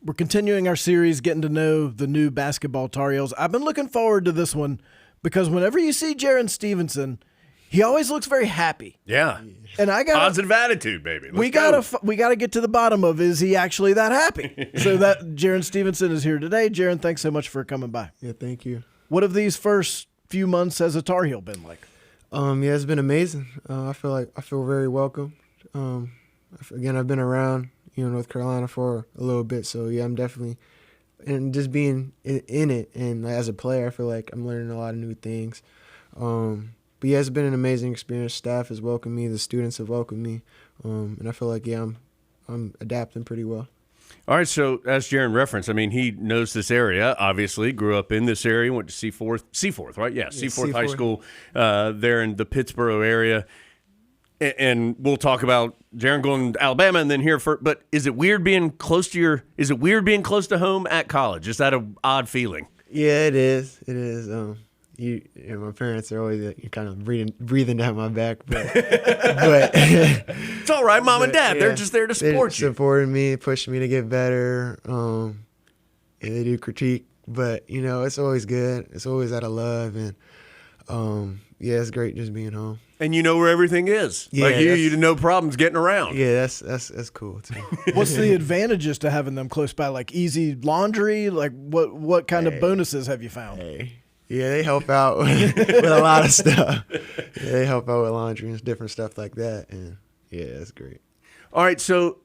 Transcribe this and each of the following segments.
We're continuing our series, getting to know the new basketball Tar Heels. I've been looking forward to this one because whenever you see Jarin Stevenson, he always looks very happy. Yeah. And I got positive attitude, baby. We gotta get to the bottom of, is he actually that happy? So that Jarin Stevenson is here today. Jarin, thanks so much for coming by. Yeah, thank you. What have these first few months as a Tar Heel been like? Yeah, it's been amazing. I feel very welcome. Again, I've been around, North Carolina for a little bit, so yeah, I'm definitely, and just being in it, and as a player, I feel like I'm learning a lot of new things. But yeah, it's been an amazing experience. Staff has welcomed me, the students have welcomed me, and I feel like I'm adapting pretty well. All right, so as Jarin referenced, I mean, he knows this area, obviously, grew up in this area, went to Seaforth, right? Yeah, Seaforth High School there in the Pittsburgh area. And we'll talk about Jarin going to Alabama and then here but is it weird being close to home at college? Is that an odd feeling? Yeah, it is. It is. My parents are always kind of breathing down my back, but it's all right, mom and dad. They're just there to support you. Supporting me, pushing me to get better. They do critique, but it's always good. It's always out of love, and it's great just being home. And you know where everything is. Yeah, like you no problems getting around. Yeah, that's cool too. What's the advantages to having them close by? Like easy laundry? Like what kind of bonuses have you found? Yeah, they help out with a lot of stuff. Yeah, they help out with laundry and different stuff like that. And yeah, it's great. All right, so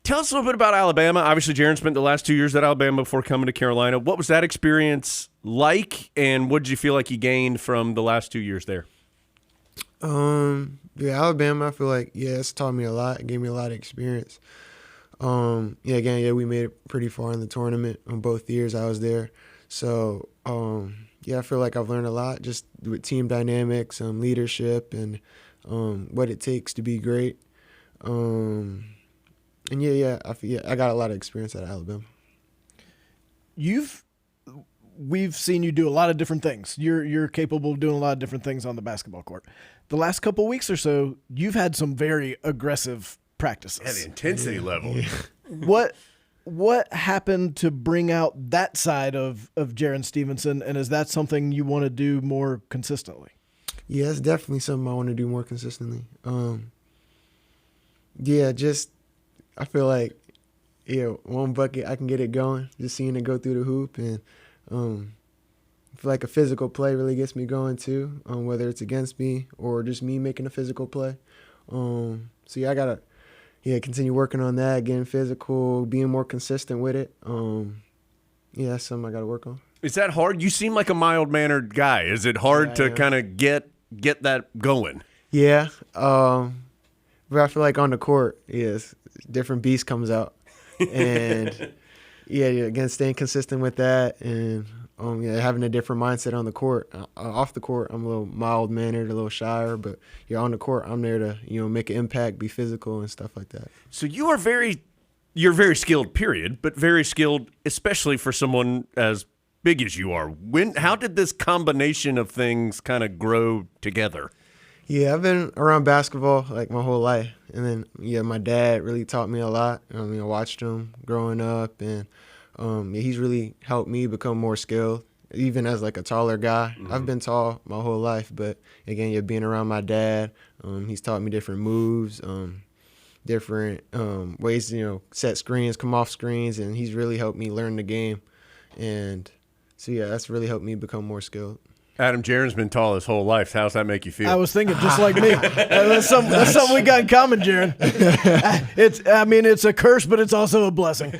tell us a little bit about Alabama. Obviously, Jarin spent the last 2 years at Alabama before coming to Carolina. What was that experience like, and what did you feel like you gained from the last 2 years there? Alabama, I feel like, it's taught me a lot. It gave me a lot of experience. We made it pretty far in the tournament on both years I was there. So, I feel like I've learned a lot just with team dynamics, leadership, and what it takes to be great. I got a lot of experience at Alabama. We've seen you do a lot of different things. You're capable of doing a lot of different things on the basketball court. The last couple of weeks or so, you've had some very aggressive practices. Yeah, the intensity level. Yeah. What happened to bring out that side of Jarin Stevenson, and is that something you want to do more consistently? Yeah, it's definitely something I want to do more consistently. I feel like, one bucket, I can get it going, just seeing it go through the hoop, and I feel like a physical play really gets me going too, whether it's against me or just me making a physical play. I got to continue working on that, getting physical, being more consistent with it. That's something I got to work on. Is that hard? You seem like a mild-mannered guy. Is it hard to kind of get that going? Yeah. But I feel like on the court, different beast comes out. And, again, staying consistent with that and, having a different mindset on the court. Off the court, I'm a little mild-mannered, a little shyer, but on the court, I'm there to, make an impact, be physical and stuff like that. So you're very skilled, period, but very skilled, especially for someone as big as you are. How did this combination of things kind of grow together? Yeah, I've been around basketball like my whole life. And then, my dad really taught me a lot. I watched him growing up, and he's really helped me become more skilled, even as like a taller guy. Mm-hmm. I've been tall my whole life, but again, being around my dad, he's taught me different moves, different ways to, set screens, come off screens, and he's really helped me learn the game. And so, that's really helped me become more skilled. Adam, Jarin's been tall his whole life. How's that make you feel? I was thinking just like me. That's something we got in common, Jarin. It's a curse, but it's also a blessing.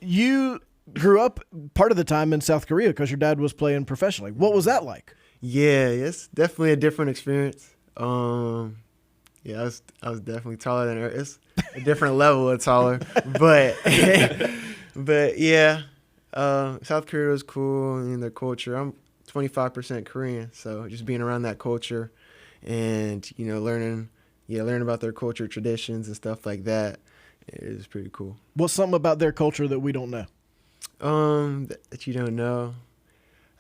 You grew up part of the time in South Korea because your dad was playing professionally. What was that like? Yeah, it's definitely a different experience. I was definitely taller than her. It's a different level of taller, but South Korea was cool and their culture. I'm 25% Korean, so just being around that culture and learning about their culture, traditions, and stuff like that is pretty cool. What's something about their culture that we don't know? That you don't know.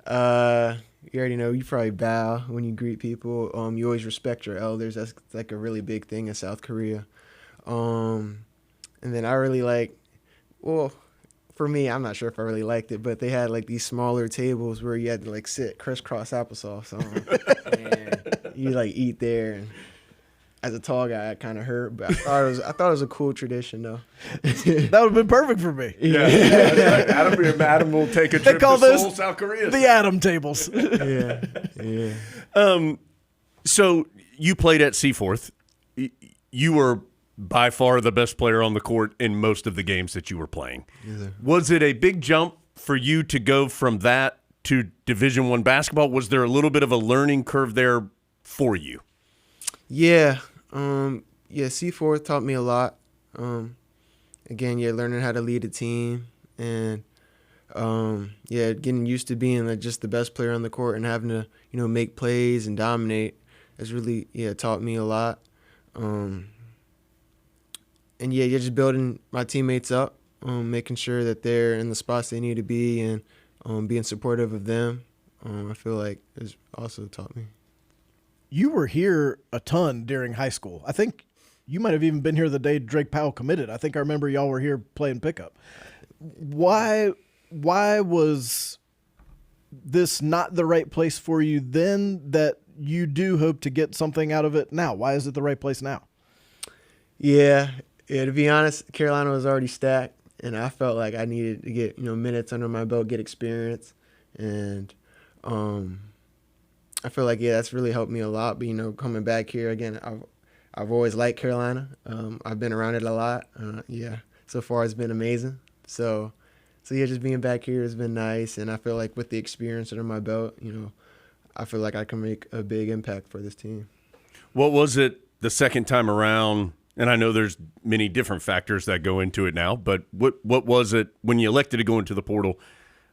You already know. You probably bow when you greet people. You always respect your elders. That's like a really big thing in South Korea. And then I really like well, for me, I'm not sure if I really liked it, but they had like these smaller tables where you had to like sit crisscross applesauce on, and you like eat there. And as a tall guy, I kind of hurt, but I thought it was a cool tradition though. That would have been perfect for me. Yeah, Adam will take a trip to Seoul, South Korea. The Adam tables. Yeah. So you played at Seaforth. You were by far the best player on the court in most of the games that you were playing. Yes, Was it a big jump for you to go from that to Division I basketball? Was there a little bit of a learning curve there for you? Yeah. Seaforth taught me a lot. Again, learning how to lead a team and getting used to being like just the best player on the court and having to, make plays and dominate has really taught me a lot. And you're just building my teammates up, making sure that they're in the spots they need to be and being supportive of them. I feel like it's also taught me. You were here a ton during high school. I think you might have even been here the day Drake Powell committed. I think I remember y'all were here playing pickup. Why was this not the right place for you then that you do hope to get something out of it now? Why is it the right place now? Yeah, to be honest, Carolina was already stacked, and I felt like I needed to get minutes under my belt, get experience, and I feel like that's really helped me a lot. But coming back here again, I've always liked Carolina. I've been around it a lot. So far it's been amazing. So just being back here has been nice, and I feel like with the experience under my belt, I feel like I can make a big impact for this team. What was it the second time around? And I know there's many different factors that go into it now, but what was it when you elected to go into the portal?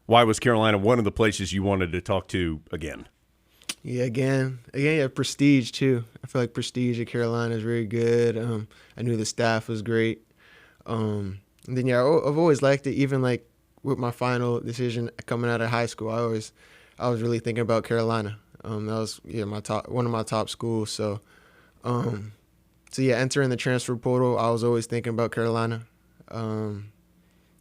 Why was Carolina one of the places you wanted to talk to again? Yeah, again, prestige too. I feel like prestige at Carolina is very good. I knew the staff was great. And then I've always liked it. Even like with my final decision coming out of high school, I was really thinking about Carolina. That was one of my top schools. So entering the transfer portal, I was always thinking about Carolina. I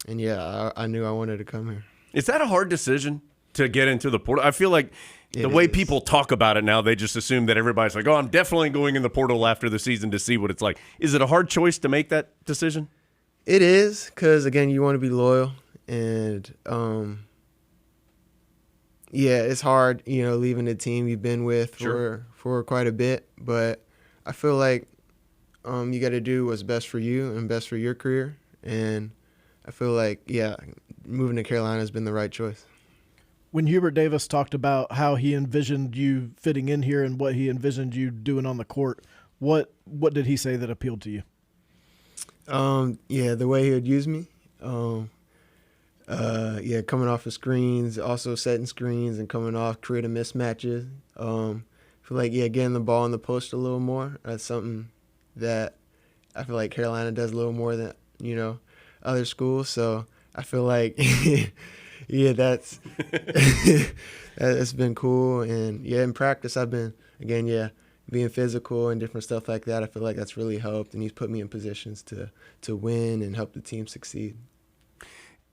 knew I wanted to come here. Is that a hard decision to get into the portal? I feel like the way people talk about it now, they just assume that everybody's like, oh, I'm definitely going in the portal after the season to see what it's like. Is it a hard choice to make that decision? It is, because, again, you want to be loyal. And, it's hard, leaving the team you've been with for quite a bit. But I feel like you got to do what's best for you and best for your career. And I feel like, moving to Carolina has been the right choice. When Hubert Davis talked about how he envisioned you fitting in here and what he envisioned you doing on the court, what did he say that appealed to you? The way he would use me. Coming off of screens, also setting screens and coming off, creating mismatches. I feel like, getting the ball in the post a little more. That's something that I feel like Carolina does a little more than, other schools. So I feel like, that's been cool. And, in practice I've been, being physical and different stuff like that. I feel like that's really helped, and he's put me in positions to win and help the team succeed.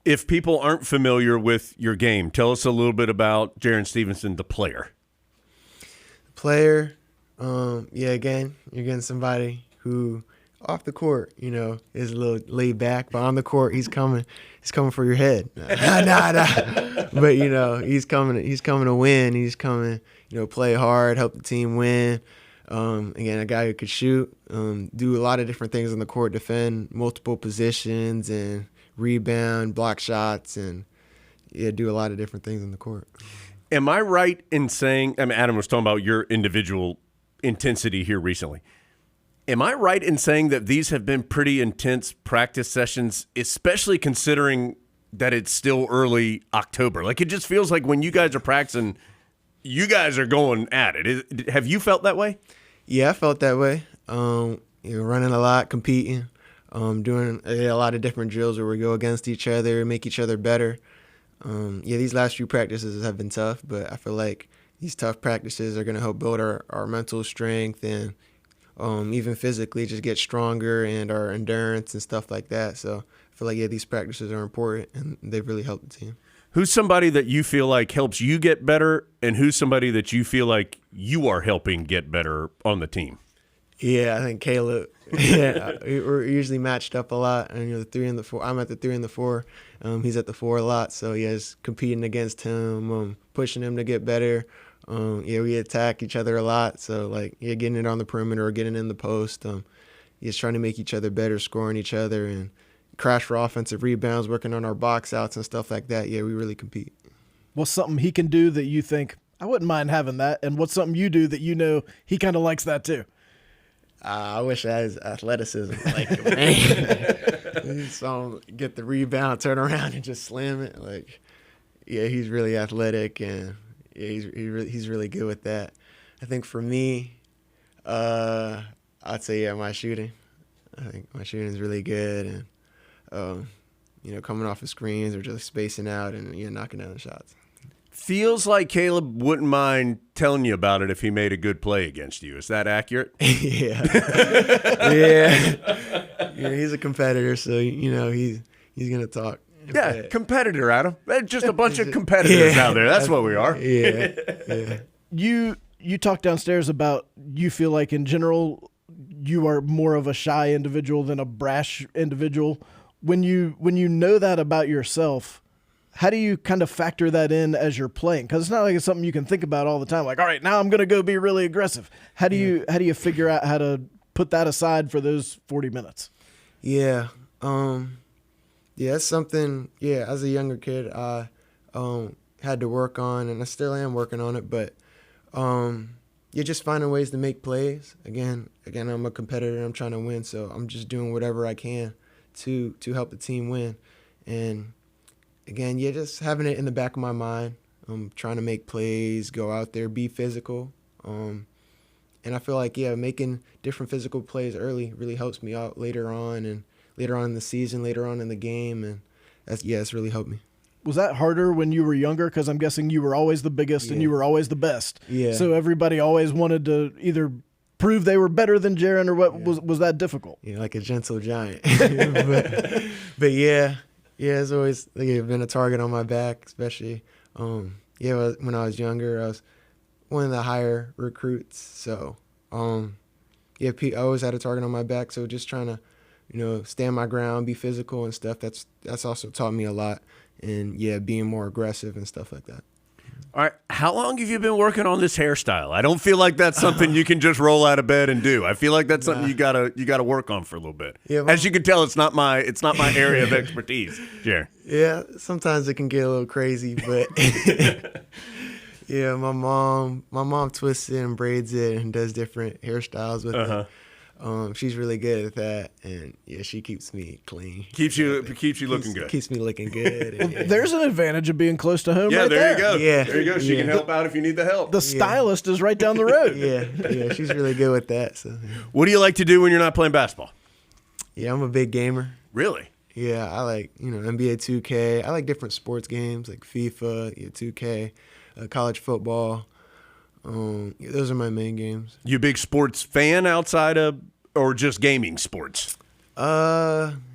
If people aren't familiar with your game, tell us a little bit about Jarin Stevenson, the player. Again, you're getting somebody who off the court, is a little laid back, but on the court, he's coming for your head. Nah. But, he's coming to win. He's coming, play hard, help the team win. Again, a guy who could shoot, do a lot of different things on the court, defend multiple positions and rebound, block shots, and do a lot of different things on the court. Am I right in saying, Adam was talking about your individual intensity here recently. Am I right in saying that these have been pretty intense practice sessions, especially considering that it's still early October? Like, it just feels like when you guys are practicing, you guys are going at it. Have you felt that way? Yeah, I felt that way. Running a lot, competing, doing a lot of different drills where we go against each other, make each other better. These last few practices have been tough, but I feel like these tough practices are going to help build our mental strength and even physically just get stronger and our endurance and stuff like that. So I feel like, these practices are important, and they've really helped the team. Who's somebody that you feel like helps you get better, and who's somebody that you feel like you are helping get better on the team? Yeah, I think Caleb. Yeah, we're usually matched up a lot, and the 3 and the 4. I'm at the 3 and the 4. He's at the 4 a lot, so just competing against him, pushing him to get better. We attack each other a lot, so getting it on the perimeter or getting in the post. Just trying to make each other better, scoring each other, and crash for offensive rebounds, working on our box outs and stuff like that. Yeah, we really compete. What's something he can do that you think, I wouldn't mind having that? And what's something you do that he kind of likes that too? I wish I had his athleticism. Man. Saw him get the rebound, turn around, and just slam it. He's really athletic, and he's really good with that. I think for me, I'd say my shooting. I think my shooting is really good, and coming off of screens or just spacing out and knocking down the shots. Feels like Caleb wouldn't mind telling you about it if he made a good play against you. Is that accurate? Yeah. He's a competitor, so he's gonna talk. Yeah, competitor, Adam. Just a bunch of competitors out there. That's what we are. Yeah. You talked downstairs about you feel like in general you are more of a shy individual than a brash individual. When you know that about yourself, how do you kind of factor that in as you're playing? Because it's not like it's something you can think about all the time. Like, all right, now I'm going to go be really aggressive. How do you figure out how to put that aside for those 40 minutes? Yeah. It's something, as a younger kid, I had to work on, and I still am working on it, but you're just finding ways to make plays. Again, I'm a competitor. I'm trying to win, so I'm just doing whatever I can to help the team win. And again, just having it in the back of my mind. I'm trying to make plays, go out there, be physical. And I feel like, making different physical plays early really helps me out later on in the season, later on in the game. And it's really helped me. Was that harder when you were younger? Because I'm guessing you were always the biggest and you were always the best. Yeah. So everybody always wanted to either prove they were better than Jarin, or what was that difficult? Yeah, like a gentle giant. but it's always been a target on my back, especially when I was younger. I was one of the higher recruits, so I always had a target on my back. So just trying to stand my ground, be physical and stuff. That's also taught me a lot, and being more aggressive and stuff like that. All right, how long have you been working on this hairstyle? I don't feel like that's something you can just roll out of bed and do. I feel like that's something you gotta work on for a little bit. Yeah, as you can tell, it's not my area of expertise, Jarin. Yeah, sometimes it can get a little crazy, but my mom twists it and braids it and does different hairstyles with it. She's really good at that, and she keeps me clean. Keeps you looking good. Keeps me looking good. And, There's an advantage of being close to home. Right there you go. Yeah, there you go. She can help out if you need the help. The stylist is right down the road. Yeah, she's really good with that. So, what do you like to do when you're not playing basketball? Yeah, I'm a big gamer. Really? Yeah, I like NBA 2K. I like different sports games like FIFA, 2K, college football. Those are my main games. You a big sports fan outside of, or just gaming sports?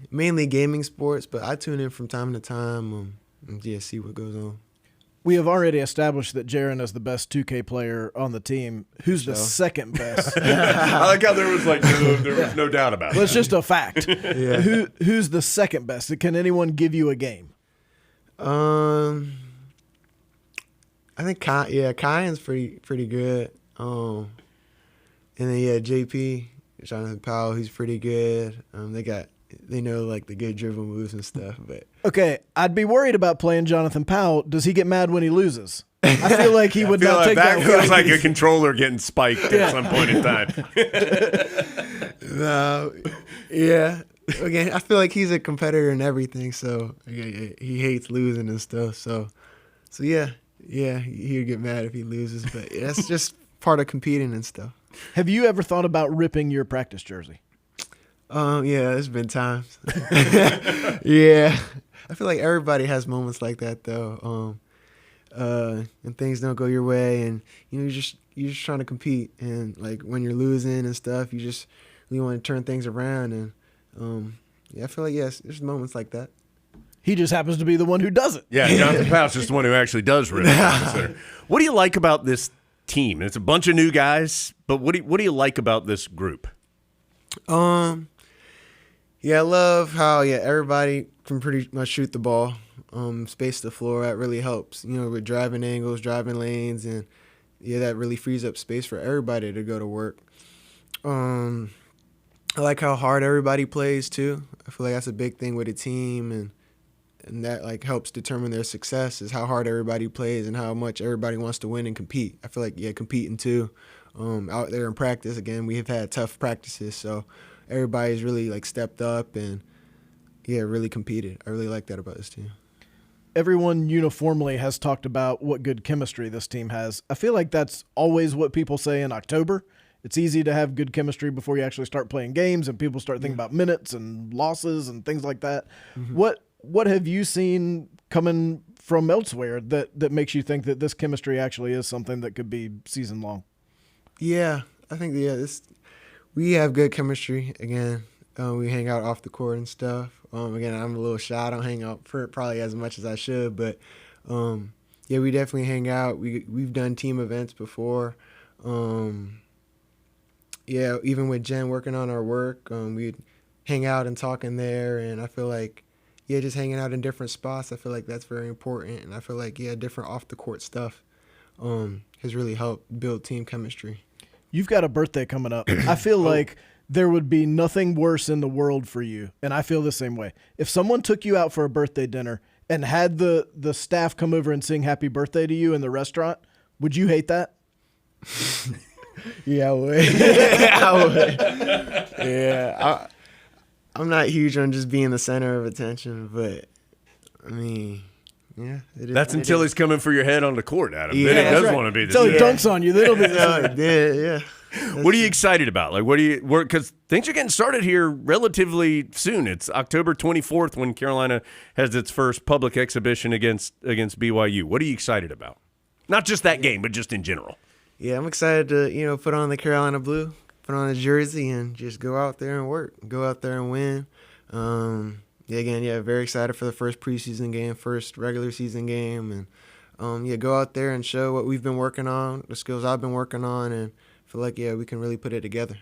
Mainly gaming sports, but I tune in from time to time. See what goes on. We have already established that Jarin is the best 2K player on the team. Who's the second best? I like how there was no doubt about it. Well, it's just a fact. Who's the second best? Can anyone give you a game? I think Kyan's pretty good. And then JP, Jonathan Powell, he's pretty good. They know like the good dribble moves and stuff. But okay, I'd be worried about playing Jonathan Powell. Does he get mad when he loses? I feel like he would not take that. That feels like a controller getting spiked at some point in time. No, Again, I feel like he's a competitor in everything, so he hates losing and stuff. So he'd get mad if he loses, but that's just part of competing and stuff. Have you ever thought about ripping your practice jersey? There's been times. Yeah, I feel like everybody has moments like that though. And things don't go your way, and you're just trying to compete, and like when you're losing and stuff, you just really want to turn things around, and I feel like, yes, there's moments like that. He just happens to be the one who does it. Yeah, Jonathan Powell's just the one who actually does rip. What do you like about this team? It's a bunch of new guys, but what do you like about this group? Yeah, I love how everybody can pretty much shoot the ball, space the floor. That really helps. With driving angles, driving lanes, and that really frees up space for everybody to go to work. I like how hard everybody plays too. I feel like that's a big thing with a team, and that like helps determine their success is how hard everybody plays and how much everybody wants to win and compete. I feel like competing too. Out there in practice, again, we have had tough practices, so everybody's really like stepped up and really competed. I really like that about this team. Everyone uniformly has talked about what good chemistry this team has. I feel like that's always what people say in October. It's easy to have good chemistry before you actually start playing games and people start thinking about minutes and losses and things like that. Mm-hmm. What have you seen coming from elsewhere that makes you think that this chemistry actually is something that could be season long? Yeah, I think we have good chemistry. Again, we hang out off the court and stuff. Again, I'm a little shy. I don't hang out for probably as much as I should, but we definitely hang out. We've done team events before. Even with Jen working on our work, we'd hang out and talk in there, and I feel like just hanging out in different spots. I feel like that's very important, and I feel like different off the court stuff has really helped build team chemistry. You've got a birthday coming up. I feel like there would be nothing worse in the world for you, and I feel the same way. If someone took you out for a birthday dinner and had the staff come over and sing happy birthday to you in the restaurant, would you hate that? Yeah, I would. I would. Yeah, I'm not huge on just being the center of attention, but I mean, it is. That's until he's coming for your head on the court, Adam. Yeah, then he does want to be the center. center. Until he dunks on you, then he'll be the center. Yeah. What are you excited about? Like, because things are getting started here relatively soon. It's October 24th when Carolina has its first public exhibition against BYU. What are you excited about? Not just that game, but just in general. Yeah, I'm excited to, put on the Carolina blue, put on a jersey, and just go out there and work, go out there and win. Very excited for the first preseason game, first regular season game, and go out there and show what we've been working on, the skills I've been working on, and feel like we can really put it together.